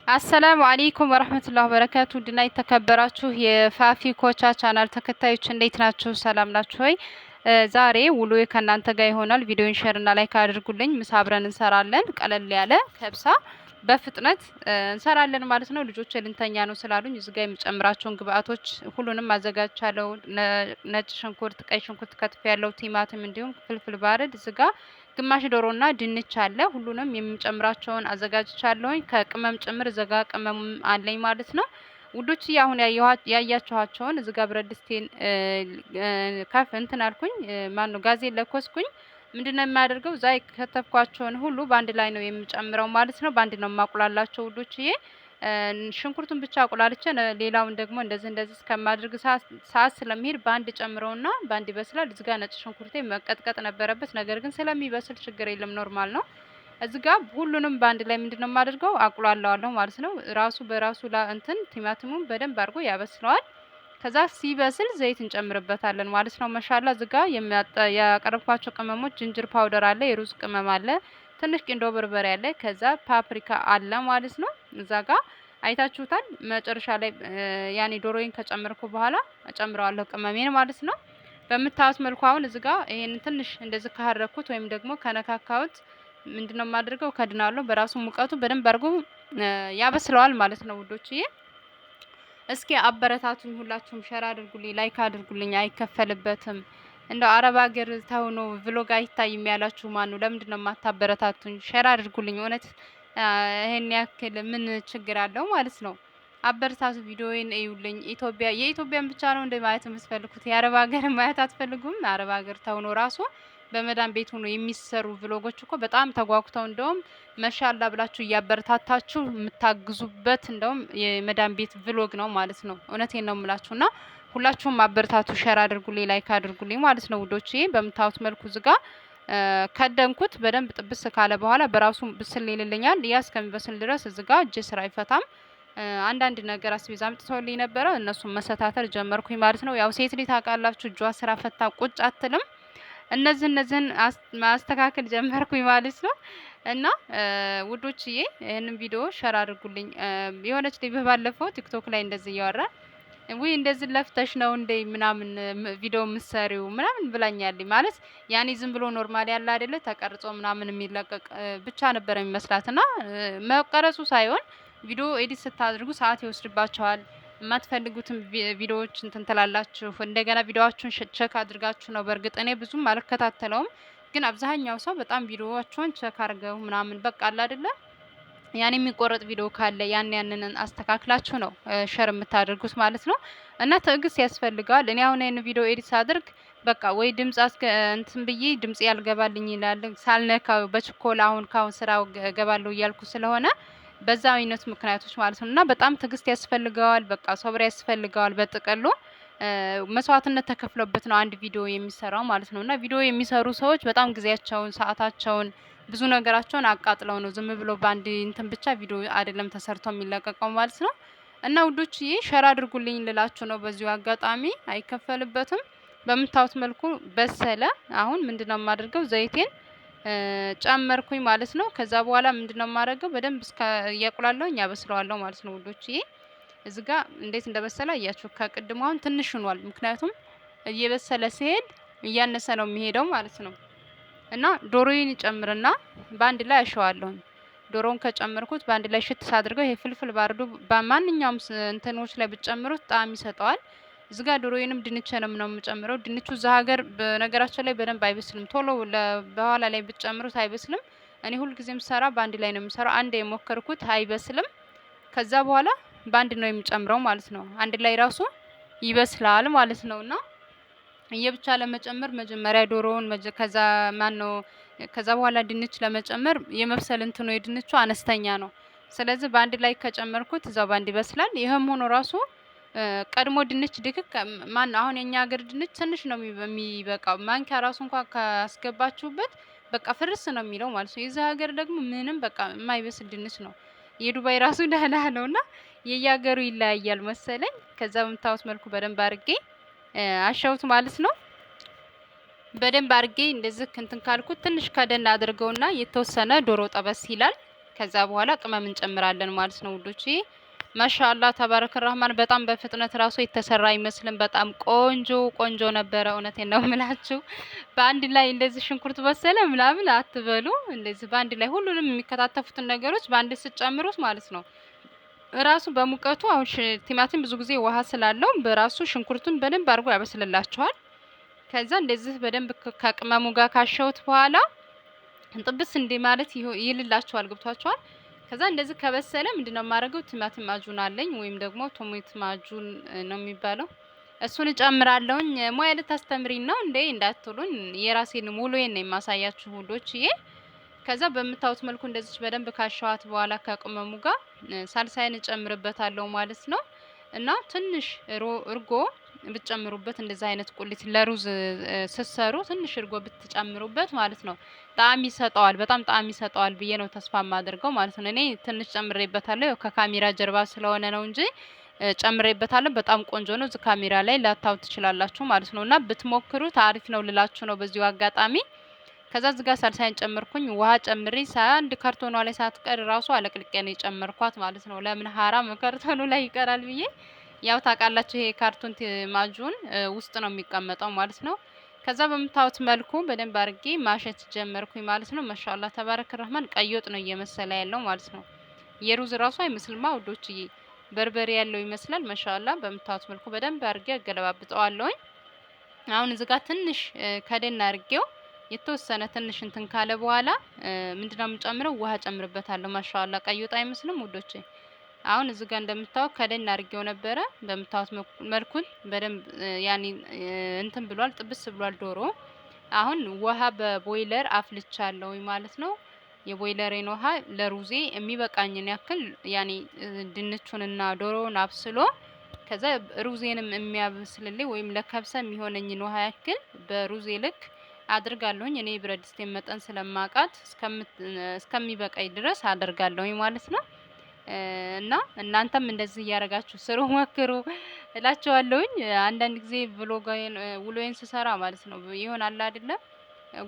አሰላሙ አለይኩም ወራህመቱላሂ ወበረካቱ ድና የተከበራችሁ የፋፊ ኮቻ ቻናል ተከታዮች እንዴት ናችሁ? ሰላም ናችሁ ሆይ? ዛሬ ውሎዬ ከእናንተ ጋር ይሆናል። ቪዲዮን ሼር እና ላይክ አድርጉልኝ። ምሳ አብረን እንሰራለን። ቀለል ያለ ከብሳ በፍጥነት እንሰራለን ማለት ነው። ልጆች ልንተኛ ነው ስላሉኝ እዚህ ጋር የምጨምራቸውን ግብአቶች ሁሉንም አዘጋጅቻለሁ። ነጭ ሽንኩርት፣ ቀይ ሽንኩርት ከትፍ ያለው ቲማቲም፣ እንዲሁም ፍልፍል ባርድ እዚህ ጋር ግማሽ ዶሮና ድንች አለ። ሁሉንም የምጨምራቸውን አዘጋጅቻለሁኝ። ከቅመም ጭምር እዘጋ ቅመም አለኝ ማለት ነው። ውዶች አሁን ያያችኋቸውን እዚህ ጋር ብረት ድስቴን ከፍ እንትን አልኩኝ። ማን ነው ጋዜን ለኮስኩኝ። ምንድነው የማደርገው? እዛ የከተፍኳቸውን ሁሉ በአንድ ላይ ነው የምጨምረው ማለት ነው። በአንድ ነው የማቁላላቸው ውዶችዬ። ሽንኩርቱን ብቻ አቁላልቼ ሌላውን ደግሞ እንደዚህ እስከማድረግ ሰዓት ስለሚሄድ በአንድ ጨምረውና በአንድ ይበስላል። እዚህ ጋር ነጭ ሽንኩርቴ መቀጥቀጥ ነበረበት፣ ነገር ግን ስለሚበስል ችግር የለም ኖርማል ነው። እዚህ ጋር ሁሉንም በአንድ ላይ ምንድነው የማደርገው? አቁላላዋለሁ ማለት ነው። ራሱ በራሱ እንትን ቲማቲሙን በደንብ አድርጎ ያበስለዋል። ከዛ ሲበስል ዘይት እንጨምርበታለን ማለት ነው። መሻላ እዚህ ጋር ያቀረብኳቸው ቅመሞች ጅንጅር ፓውደር አለ፣ የሩዝ ቅመም አለ፣ ትንሽ ቂንዶ በርበሬ አለ፣ ከዛ ፓፕሪካ አለ ማለት ነው። እዛ ጋር አይታችሁታል። መጨረሻ ላይ ያኔ ዶሮዬን ከጨመርኩ በኋላ እጨምረዋለሁ ቅመሜን ማለት ነው። በምታዩት መልኩ አሁን እዚህ ጋር ይሄን ትንሽ እንደዚህ ካረኩት ወይም ደግሞ ከነካካሁት ምንድነው የማደርገው? ከድናለሁ። በራሱ ሙቀቱ በደንብ አድርጎ ያበስለዋል ማለት ነው ውዶችዬ። እስኪ አበረታቱኝ፣ ሁላችሁም ሸር አድርጉልኝ፣ ላይክ አድርጉልኝ፣ አይከፈልበትም። እንደው አረብ ሀገር ተሆኖ ቭሎግ አይታይም ያላችሁ ማን ነው? ለምንድን ነው የማታበረታቱኝ? ሸር አድርጉልኝ። እውነት ይሄን ያክል ምን ችግር አለው ማለት ነው? አበረታቱ፣ ቪዲዮዬን እዩልኝ። የኢትዮጵያን ብቻ ነው እንደ ማየት የምትፈልጉት? የአረብ ሀገር ማየት አትፈልጉም? አረብ ሀገር ተሆኖ ራሱ በመዳን ቤት ሆኖ የሚሰሩ ቭሎጎች እኮ በጣም ተጓጉተው እንደውም መሻላ ብላችሁ እያበረታታችሁ የምታግዙበት እንደውም የመዳን ቤት ቭሎግ ነው ማለት ነው። እውነቴን ነው የምላችሁና ሁላችሁም አበረታቱ፣ ሼር አድርጉልኝ፣ ላይክ አድርጉልኝ ማለት ነው ውዶቼ። በምታዩት መልኩ ዝጋ ከደንኩት በደንብ ጥብስ ካለ በኋላ በራሱ ብስል ይልልኛል። ያ እስከሚበስል ድረስ እዚህ ጋር እጄ ስራ አይፈታም። አንዳንድ ነገር አስቤዛ አምጥተውልኝ ነበረ፣ እነሱን መሰታተር ጀመርኩኝ ማለት ነው። ያው ሴት ልጅ ታውቃላችሁ እጇ ስራ ፈታ ቁጭ አትልም። እነዚህን ማስተካከል ጀመርኩኝ ማለት ነው። እና ውዶችዬ ይህንን ቪዲዮ ሸር አድርጉልኝ። የሆነች ልጅ ባለፈው ቲክቶክ ላይ እንደዚህ እያወራ ወይ እንደዚህ ለፍተሽ ነው እንደ ምናምን ቪዲዮ ምሰሪው ምናምን ብላኛለኝ። ማለት ያኔ ዝም ብሎ ኖርማል ያለ አይደለ ተቀርጾ ምናምን የሚለቀቅ ብቻ ነበር የሚመስላትና መቀረጹ ሳይሆን ቪዲዮ ኤዲት ስታደርጉ ሰዓት ይወስድባቸዋል። የማትፈልጉትን ቪዲዮዎች እንትን ትላላችሁ። እንደገና ቪዲዮዎቹን ቼክ አድርጋችሁ ነው። በእርግጥ እኔ ብዙም አልከታተለውም፣ ግን አብዛኛው ሰው በጣም ቪዲዮዎቹን ቼክ አድርገው ምናምን በቃ አለ አይደለ ያን የሚቆረጥ ቪዲዮ ካለ ያንን አስተካክላችሁ ነው ሸር የምታደርጉት ማለት ነው። እና ትዕግስት ያስፈልጋል። እኔ አሁን ይሄን ቪዲዮ ኤዲት ሳደርግ በቃ ወይ ድምጽ እንትን ብዬ ድምጽ ያልገባልኝ ይላል ሳልነካው በችኮላ ካሁን ስራው ገባለሁ እያልኩ ስለሆነ በዛ አይነት ምክንያቶች ማለት ነው። እና በጣም ትዕግስት ያስፈልገዋል። በቃ ሶብር ያስፈልገዋል። በጥቅሉ መስዋዕትነት ተከፍሎበት ነው አንድ ቪዲዮ የሚሰራው ማለት ነው። እና ቪዲዮ የሚሰሩ ሰዎች በጣም ጊዜያቸውን፣ ሰዓታቸውን፣ ብዙ ነገራቸውን አቃጥለው ነው። ዝም ብሎ በአንድ እንትን ብቻ ቪዲዮ አይደለም ተሰርቶ የሚለቀቀው ማለት ነው። እና ውዶችዬ ሸር አድርጉልኝ ልላችሁ ነው በዚሁ አጋጣሚ። አይከፈልበትም። በምታዩት መልኩ በሰለ። አሁን ምንድነው የማደርገው? ዘይቴን ጨመርኩኝ ማለት ነው። ከዛ በኋላ ምንድነው የማደርገው? በደንብ እስከ እያቁላለሁኝ ያበስለዋለሁ ማለት ነው ውዶችዬ። እዚህ ጋር እንዴት እንደበሰለ አያችሁ። ከቅድሙ አሁን ትንሽ ሆኗል፣ ምክንያቱም እየበሰለ ሲሄድ እያነሰ ነው የሚሄደው ማለት ነው። እና ዶሮዬን ጨምርና በአንድ ላይ አሸዋለሁ። ዶሮውን ከጨመርኩት በአንድ ላይ ሽት ሳድርገው ይሄ ፍልፍል ባርዱ በማንኛውም እንትኖች ላይ ብትጨምሩት ጣዕም ይሰጠዋል። እዚህ ጋር ዶሮዬንም ድንችንም ነው የምጨምረው። ድንቹ እዛ ሀገር በነገራችን ላይ በደንብ አይበስልም፣ ቶሎ በኋላ ላይ ብትጨምሩት አይበስልም። እኔ ሁልጊዜም ሰራ በአንድ ላይ ነው የምሰራው። አንድ የሞከርኩት አይበስልም። ከዛ በኋላ በአንድ ነው የምጨምረው ማለት ነው። አንድ ላይ ራሱ ይበስላል ማለት ነውና የብቻ ለመጨመር መጀመሪያ ዶሮውን ከዛ ከዛ በኋላ ድንች ለመጨመር የመብሰል እንትኑ የድንቹ አነስተኛ ነው። ስለዚህ በአንድ ላይ ከጨመርኩት እዛው በአንድ ይበስላል። ይሄም ሆኖ ራሱ ቀድሞ ድንች ድክክ አሁን የኛ ሀገር ድንች ትንሽ ነው የሚበቃው። ማንኪያ ራሱ እንኳን ካስገባችሁበት በቃ ፍርስ ነው የሚለው ማለት ነው። የዚህ ሀገር ደግሞ ምንም በቃ የማይበስል ድንች ነው። የዱባይ ራሱ ደህና ነውና የየሀገሩ ይለያያል መሰለኝ። ከዛ በምታዩት መልኩ በደንብ አድርጌ አሻውት ማለት ነው። በደንብ አድርጌ እንደዚህ እንትን ካልኩት ትንሽ ከደን አድርገውና የተወሰነ ዶሮ ጠበስ ይላል። ከዛ በኋላ ቅመም እንጨምራለን ማለት ነው ውዶቼ። ማሻአላ ተባረከ ረህማን። በጣም በፍጥነት ራሱ የተሰራ አይመስልም። በጣም ቆንጆ ነበረ። እውነቴን ነው የምላችሁ። በአንድ ላይ እንደዚህ ሽንኩርት በሰለ ምናምን አትበሉ። እንደዚህ በአንድ ላይ ሁሉንም የሚከታተፉትን ነገሮች በአንድ ስጨምሩት ማለት ነው ራሱ በሙቀቱ አሁን ቲማቲም ብዙ ጊዜ ውሃ ስላለው በራሱ ሽንኩርቱን በደንብ አድርጎ ያበስልላችኋል። ከዛ እንደዚህ በደንብ ከቅመሙ ጋር ካሸውት በኋላ ጥብስ እንደ ማለት ይልላችኋል። ገብቷችኋል? ከዛ እንደዚህ ከበሰለ ምንድነው የማደርገው? ቲማቲም ማጁን አለኝ ወይም ደግሞ ቶሜት ማጁን ነው የሚባለው። እሱን እጨምራለሁኝ። ሙያ ልታስተምሪኝ ነው እንዴ እንዳትሉኝ፣ የራሴን ሙሉዬን ነው የማሳያችሁ ሁሎችዬ። ከዛ በምታዩት መልኩ እንደዚህ በደንብ ካሸዋት በኋላ ከቅመሙ ጋር ሳልሳይን እጨምርበታለሁ ማለት ነው። እና ትንሽ እርጎ ብትጨምሩበት እንደዚህ አይነት ቁሊት ለሩዝ ስትሰሩ ትንሽ እርጎ ብትጨምሩበት ማለት ነው ጣዕም ይሰጠዋል። በጣም ጣዕም ይሰጠዋል ብዬ ነው ተስፋ የማደርገው ማለት ነው። እኔ ትንሽ ጨምሬበታለሁ፣ ያው ከካሜራ ጀርባ ስለሆነ ነው እንጂ ጨምሬበታለሁ። በጣም ቆንጆ ነው። እዚህ ካሜራ ላይ ላታው ትችላላችሁ ማለት ነው። እና ብትሞክሩት አሪፍ ነው ልላችሁ ነው በዚሁ አጋጣሚ። ከዛ እዚህ ጋር ሳልሳይን ጨመርኩኝ። ውሃ ጨምሬ አንድ ካርቶኗ ላይ ሳትቀር ራሱ አለቅልቄ ነው የጨመርኳት ማለት ነው። ለምን ሀራም ካርቶኑ ላይ ይቀራል ብዬ። ያው ታውቃላችሁ ይሄ ካርቶን ማጁን ውስጥ ነው የሚቀመጠው ማለት ነው። ከዛ በምታዩት መልኩ በደንብ አድርጌ ማሸት ጀመርኩኝ ማለት ነው። ማሻአላ ተባረከ ረህማን። ቀይ ወጥ ነው እየመሰለ ያለው ማለት ነው። የሩዝ ራሱ አይመስልማ ውዶችዬ፣ በርበሬ ያለው ይመስላል። ማሻአላ በምታዩት መልኩ በደንብ አድርጌ አገለባብጠዋለሁኝ። አሁን እዚህ ጋር ትንሽ ከደን አድርጌው የተወሰነ ትንሽ እንትን ካለ በኋላ ምንድነው የምጨምረው? ውሃ ጨምርበታለሁ። ማሻአላ ቀይ ወጥ አይመስልም ውዶቼ? አሁን እዚህ ጋር እንደምታው ከደን አድርጌው ነበረ። በምታውት መልኩን በደንብ ያኔ እንትን ብሏል፣ ጥብስ ብሏል ዶሮ። አሁን ውሃ በቦይለር አፍልቻለሁ ማለት ነው። የቦይለሬን ውሃ ለሩዜ የሚበቃኝን ያክል ያኔ ድንቹንና ዶሮውን አብስሎ ከዛ ሩዜንም የሚያብስልልኝ ወይም ለከብሰ የሚሆነኝን ውሃ ያክል በሩዜ ልክ አድርጋለሁኝ። እኔ ብረት ድስቴን መጠን ስለማቃት እስከሚበቃኝ ድረስ አደርጋለሁኝ ማለት ነው። እና እናንተም እንደዚህ እያደረጋችሁ ስሩ፣ ሞክሩ እላችኋለሁኝ። አንዳንድ ጊዜ ብሎጋዬን ውሎዬን ስሰራ ማለት ነው ይሆናል አይደለም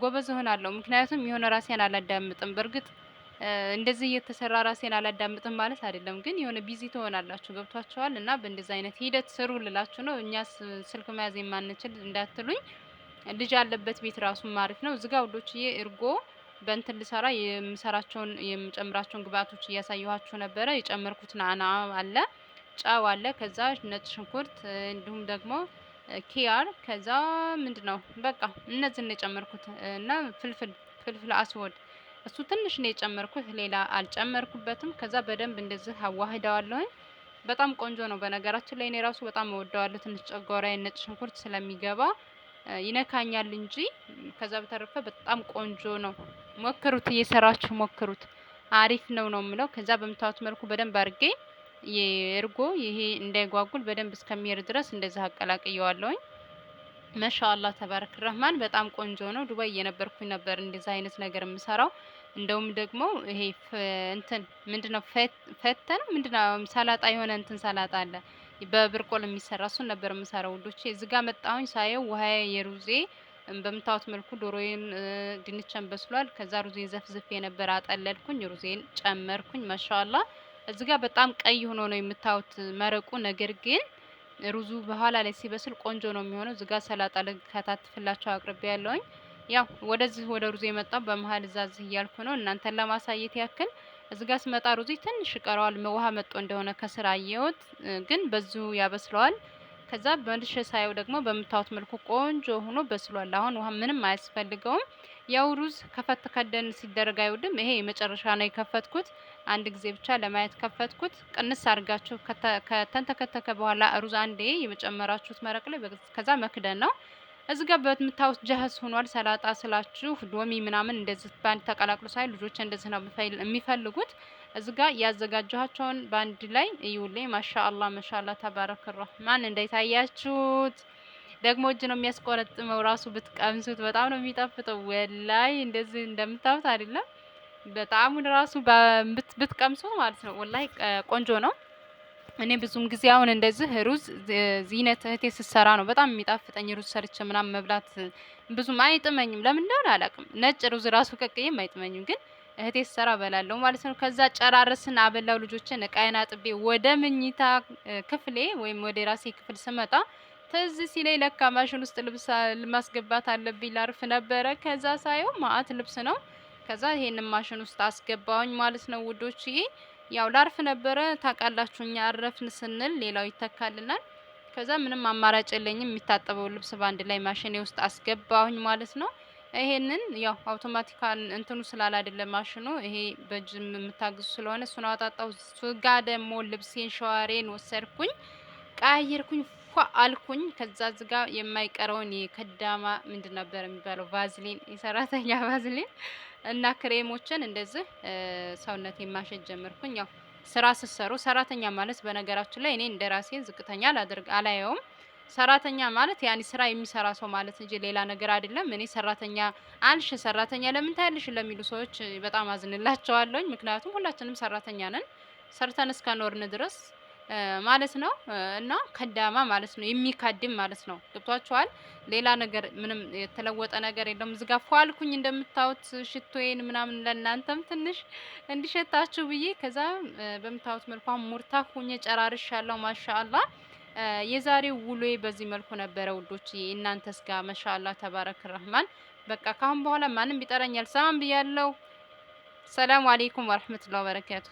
ጎበዝ እሆናለሁ። ምክንያቱም የሆነ ራሴን አላዳምጥም። በእርግጥ እንደዚህ እየተሰራ ራሴን አላዳምጥም ማለት አይደለም፣ ግን የሆነ ቢዚ ትሆናላችሁ። ገብቷችኋል? እና በእንደዚህ አይነት ሂደት ስሩ ልላችሁ ነው። እኛ ስልክ መያዝ የማንችል እንዳትሉኝ። ልጅ ያለበት ቤት ራሱ አሪፍ ነው። እዚጋ ውዶችዬ እርጎ በእንትን ልሰራ የምጨምራቸውን ግብአቶች እያሳየኋችሁ ነበረ። የጨመርኩት ናና አለ፣ ጫው አለ፣ ከዛ ነጭ ሽንኩርት እንዲሁም ደግሞ ኪያር፣ ከዛ ምንድነው በቃ እነዚህን ነው የጨመርኩት እና ፍልፍል አስወድ እሱ ትንሽ ነው የጨመርኩት፣ ሌላ አልጨመርኩበትም። ከዛ በደንብ እንደዚህ አዋህደዋለሁኝ። በጣም ቆንጆ ነው። በነገራችን ላይ እኔ ራሱ በጣም እወደዋለሁ። ትንሽ ጨጓራዬ ነጭ ሽንኩርት ስለሚገባ ይነካኛል እንጂ ከዛ በተረፈ በጣም ቆንጆ ነው። ሞክሩት፣ እየሰራችሁ ሞክሩት። አሪፍ ነው የምለው። ከዛ በምታዩት መልኩ በደንብ አድርጌ የእርጎ ይሄ እንዳይጓጉል በደንብ እስከሚሄድ ድረስ እንደዛ አቀላቅየዋለሁኝ። ማሻአላ ተባረክ ረህማን። በጣም ቆንጆ ነው። ዱባይ እየነበርኩኝ ነበር እንደዛ አይነት ነገር የምሰራው። እንደውም ደግሞ ይሄ እንትን ምንድነው ፈተን ምንድነው ሰላጣ የሆነ እንትን ሰላጣ አለ በብርቆል የሚሰራ እሱን ነበር የምሰራው ውዶቼ። እዚህ ጋር መጣሁኝ ሳየው ውሃዬ የሩዜ በምታዩት መልኩ ዶሮዬን ድንቸን በስሏል። ከዛ ሩዜን ዘፍዝፌ ነበር አጠለልኩኝ፣ ሩዜን ጨመርኩኝ። ማሻአላ እዚህ ጋር በጣም ቀይ ሆኖ ነው የምታዩት መረቁ። ነገር ግን ሩዙ በኋላ ላይ ሲበስል ቆንጆ ነው የሚሆነው። እዚህ ጋር ሰላጣ ልከታትፍላችሁ አቅርቤ ያለውኝ። ያው ወደዚህ ወደ ሩዜ የመጣው በመሀል እዛዝ እያልኩ ነው እናንተን ለማሳየት ያክል። እዚህ ጋር ስመጣ ሩዜ ትንሽ ቀረዋል። ውሃ መጥቶ እንደሆነ ከስራ አየሁት፣ ግን በዚሁ ያበስለዋል። ከዛ በልሽ ሳየው ደግሞ በምታዩት መልኩ ቆንጆ ሆኖ በስሏል። አሁን ውሃ ምንም አያስፈልገውም። ያው ሩዝ ከፈት ከደን ሲደረግ አይወድም። ይሄ የመጨረሻ ነው የከፈትኩት፣ አንድ ጊዜ ብቻ ለማየት ከፈትኩት። ቅንስ አድርጋችሁ ከተንተከተከ በኋላ ሩዝ አንዴ የመጨመራችሁት መረቅ ላይ ከዛ መክደን ነው። እዚህ ጋር በምታዩት ጀህዝ ሆኗል። ሰላጣ ስላችሁ ሎሚ ምናምን እንደዚህ ባንድ ተቀላቅሎ ሳይ ልጆች እንደዚህ ነው የሚፈልጉት። እዚህ ጋር ያዘጋጀኋቸውን ባንድ ላይ እዩልኝ። ማሻአላ ማሻአላ ተባረከ ረህማን። እንደታያችሁት ደግሞ እጅ ነው የሚያስቆረጥመው። ራሱ ብትቀምሱት በጣም ነው የሚጣፍጠው። ወላይ እንደዚህ እንደምታዩት አይደለም፣ በጣም ራሱ ብትቀምሱት ማለት ነው። ወላይ ቆንጆ ነው። እኔ ብዙም ጊዜ አሁን እንደዚህ ሩዝ ዚነት እህቴ ስትሰራ ነው በጣም የሚጣፍጠኝ። ሩዝ ሰርቼ ምናምን መብላት ብዙም አይጥመኝም፣ ለምን እንደሆነ አላውቅም። ነጭ ሩዝ ራሱ ቀቅዬም አይጥመኝም፣ ግን እህቴ ሰራ በላለሁ ማለት ነው። ከዛ ጨራርስን አበላው ልጆችን እቃዬን አጥቤ ወደ መኝታ ክፍሌ ወይም ወደ ራሴ ክፍል ስመጣ ትዝ ሲለኝ ለካ ማሽን ውስጥ ልብስ ማስገባት አለብኝ። ላርፍ ነበረ። ከዛ ሳየው ማአት ልብስ ነው። ከዛ ይሄንን ማሽን ውስጥ አስገባውኝ ማለት ነው ውዶችዬ። ያው ላርፍ ነበረ ታውቃላችሁ፣ እኛ አረፍን ስንል ሌላው ይተካልናል። ከዛ ምንም አማራጭ የለኝም፣ የሚታጠበው ልብስ በአንድ ላይ ማሽኔ ውስጥ አስገባውኝ ማለት ነው። ይሄንን ያው አውቶማቲካል እንትኑ ስላል አይደለም ማሽኑ፣ ይሄ በእጅ የምታግዙ ስለሆነ እሱን አወጣጣው። ሱጋ ደግሞ ልብሴን ሸዋሬን ወሰድኩኝ፣ ቀያየርኩኝ፣ ፏ አልኩኝ። ከዛ ዝጋ የማይቀረውን የከዳማ ምንድን ነበር የሚባለው ቫዝሊን፣ የሰራተኛ ቫዝሊን እና ክሬሞችን እንደዚህ ሰውነቴን ማሸት ጀመርኩኝ። ያው ስራ ስሰሩ ሰራተኛ ማለት በነገራችን ላይ እኔ እንደራሴ ዝቅተኛ አላየውም። ሰራተኛ ማለት ያኔ ስራ የሚሰራ ሰው ማለት እንጂ ሌላ ነገር አይደለም። እኔ ሰራተኛ አንሽ ሰራተኛ ለምን ታያለሽ ለሚሉ ሰዎች በጣም አዝንላቸዋለሁኝ። ምክንያቱም ሁላችንም ሰራተኛ ነን ሰርተን እስከኖርን ድረስ ማለት ነው። እና ከዳማ ማለት ነው የሚካድም ማለት ነው። ገብቷችኋል? ሌላ ነገር ምንም የተለወጠ ነገር የለም። እዚህ ጋር ፏልኩኝ እንደምታዩት ሽቶዬን ምናምን ለእናንተም ትንሽ እንዲሸታችሁ ብዬ ከዛ በምታዩት መልኩ ሙርታ ሁኜ ጨራርሻለሁ። ማሻአላህ የዛሬው ውሎዬ በዚህ መልኩ ነበረ ውዶች። እናንተስ ጋር ማሻአላህ ተባረክ ረህማን። በቃ ካሁን በኋላ ማንም ቢጠራኝ አልሰማም ብያለሁ። ሰላም አለይኩም ወራህመቱላሂ ወበረካቱ።